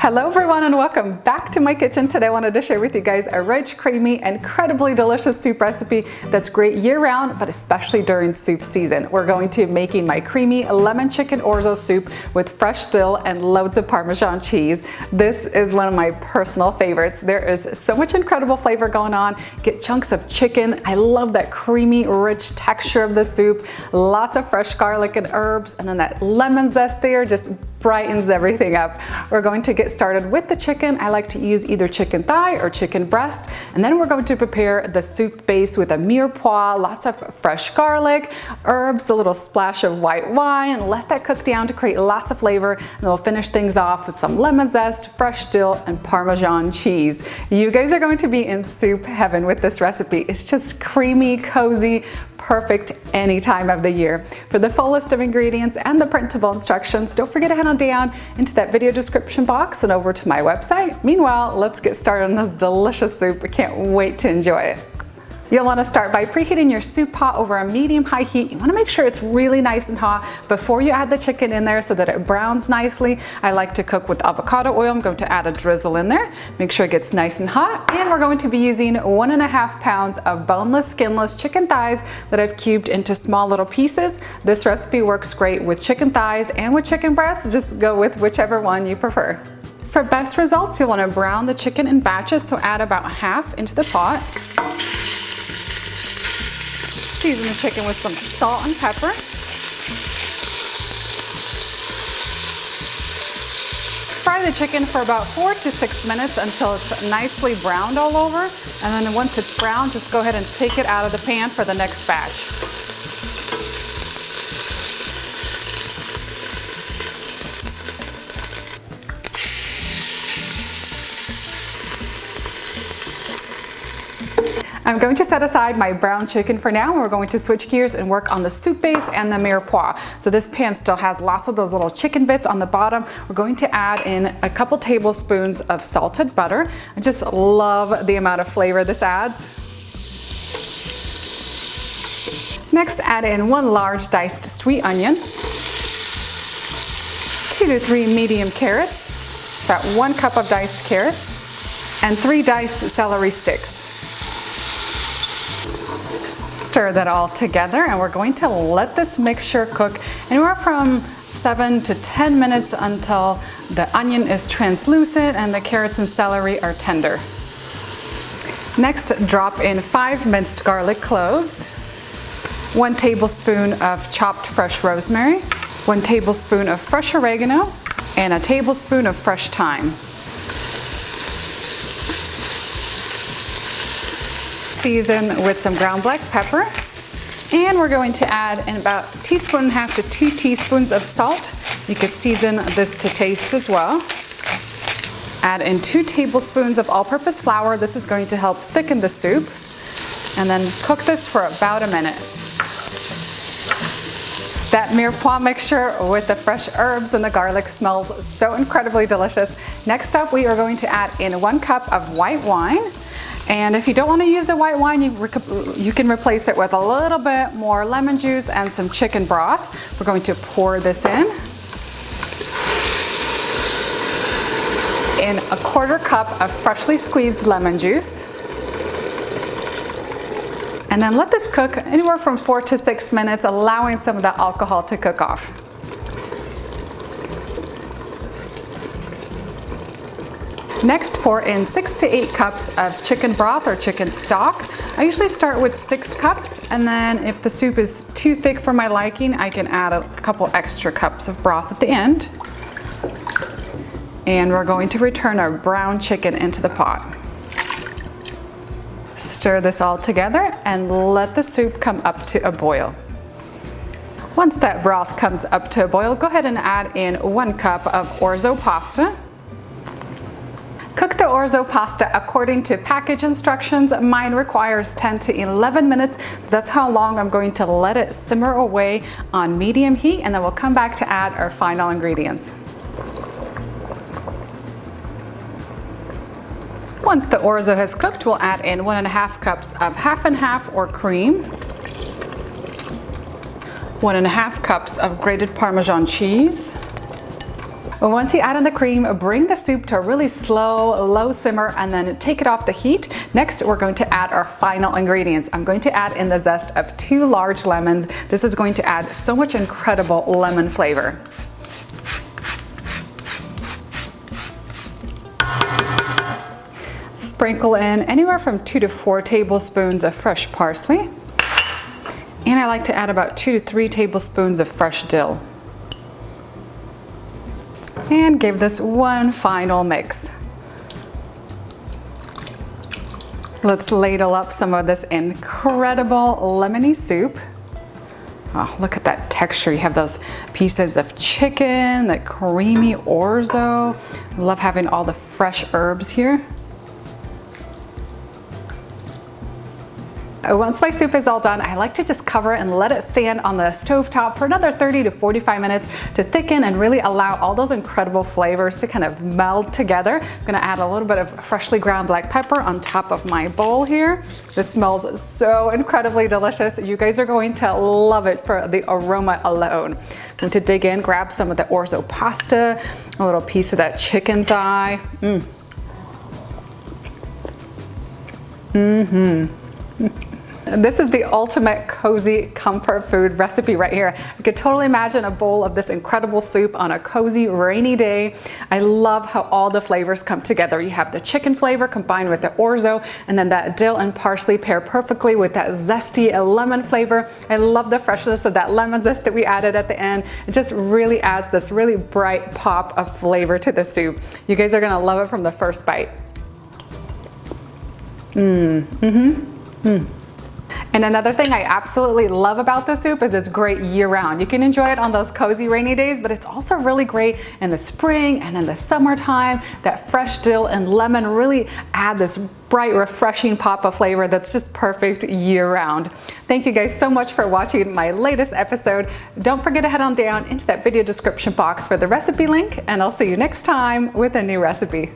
Hello everyone and welcome back to my kitchen. Today I wanted to share with you guys a rich, creamy, incredibly delicious soup recipe that's great year-round, but especially during soup season. We're going to be making my creamy lemon chicken orzo soup with fresh dill and loads of Parmesan cheese. This is one of my personal favorites. There is so much incredible flavor going on. Get chunks of chicken. I love that creamy, rich texture of the soup. Lots of fresh garlic and herbs, and then that lemon zest there just brightens everything up. We're going to get started with the chicken. I like to use either chicken thigh or chicken breast, and then we're going to prepare the soup base with a mirepoix, lots of fresh garlic, herbs, a little splash of white wine, let that cook down to create lots of flavor, and then we'll finish things off with some lemon zest, fresh dill, and Parmesan cheese. You guys are going to be in soup heaven with this recipe. It's just creamy, cozy, perfect any time of the year. For the full list of ingredients and the printable instructions, don't forget to head on down into that video description box and over to my website. Meanwhile, let's get started on this delicious soup. I can't wait to enjoy it. You'll want to start by preheating your soup pot over a medium-high heat. You want to make sure it's really nice and hot before you add the chicken in there so that it browns nicely. I like to cook with avocado oil. I'm going to add a drizzle in there. Make sure it gets nice and hot. And we're going to be using 1.5 pounds of boneless, skinless chicken thighs that I've cubed into small little pieces. This recipe works great with chicken thighs and with chicken breasts. Just go with whichever one you prefer. For best results, you'll want to brown the chicken in batches, so add about half into the pot. Season the chicken with some salt and pepper. Fry the chicken for about 4 to 6 minutes until it's nicely browned all over. And then once it's brown, just go ahead and take it out of the pan for the next batch. I'm going to set aside my brown chicken for now, and we're going to switch gears and work on the soup base and the mirepoix. So this pan still has lots of those little chicken bits on the bottom. We're going to add in a couple tablespoons of salted butter. I just love the amount of flavor this adds. Next, add in 1 large diced sweet onion, 2 to 3 medium carrots, about 1 cup of diced carrots, and 3 diced celery sticks. Stir that all together, and we're going to let this mixture cook anywhere from 7 to 10 minutes until the onion is translucent and the carrots and celery are tender. Next, drop in 5 minced garlic cloves, 1 tablespoon of chopped fresh rosemary, 1 tablespoon of fresh oregano, and a tablespoon of fresh thyme. Season with some ground black pepper, and we're going to add in about 1.5 teaspoons to 2 teaspoons of salt. You could season this to taste as well. Add in 2 tablespoons of all-purpose flour. This is going to help thicken the soup, and then cook this for about a minute. That mirepoix mixture with the fresh herbs and the garlic smells so incredibly delicious. Next up, we are going to add in 1 cup of white wine. And if you don't want to use the white wine, you can replace it with a little bit more lemon juice and some chicken broth. We're going to pour this in 1/4 cup of freshly squeezed lemon juice. And then let this cook anywhere from 4 to 6 minutes, allowing some of the alcohol to cook off. Next, pour in 6 to 8 cups of chicken broth or chicken stock. I usually start with 6 cups, and then if the soup is too thick for my liking, I can add a couple extra cups of broth at the end. And we're going to return our brown chicken into the pot. Stir this all together and let the soup come up to a boil. Once that broth comes up to a boil, go ahead and add in 1 cup of orzo pasta. Cook the orzo pasta according to package instructions. Mine requires 10 to 11 minutes. That's how long I'm going to let it simmer away on medium heat, and then we'll come back to add our final ingredients. Once the orzo has cooked, we'll add in 1.5 cups of half and half or cream, 1.5 cups of grated Parmesan cheese, Once you add in the cream, bring the soup to a really slow, low simmer and then take it off the heat. Next, we're going to add our final ingredients. I'm going to add in the zest of 2 large lemons. This is going to add so much incredible lemon flavor. Sprinkle in anywhere from 2 to 4 tablespoons of fresh parsley. And I like to add about 2 to 3 tablespoons of fresh dill. And give this one final mix. Let's ladle up some of this incredible lemony soup. Oh, look at that texture. You have those pieces of chicken, that creamy orzo. I love having all the fresh herbs here. Once my soup is all done, I like to just cover it and let it stand on the stovetop for another 30 to 45 minutes to thicken and really allow all those incredible flavors to kind of meld together. I'm gonna add a little bit of freshly ground black pepper on top of my bowl here. This smells so incredibly delicious. You guys are going to love it for the aroma alone. I'm going to dig in, grab some of the orzo pasta, a little piece of that chicken thigh. This is the ultimate cozy comfort food recipe right here. I could totally imagine a bowl of this incredible soup on a cozy rainy day. I love how all the flavors come together. You have the chicken flavor combined with the orzo, and then that dill and parsley pair perfectly with that zesty lemon flavor. I love the freshness of that lemon zest that we added at the end. It just really adds this really bright pop of flavor to the soup. You guys are gonna love it from the first bite. And another thing I absolutely love about this soup is it's great year-round. You can enjoy it on those cozy rainy days, but it's also really great in the spring and in the summertime. That fresh dill and lemon really add this bright, refreshing pop of flavor that's just perfect year-round. Thank you guys so much for watching my latest episode. Don't forget to head on down into that video description box for the recipe link, and I'll see you next time with a new recipe.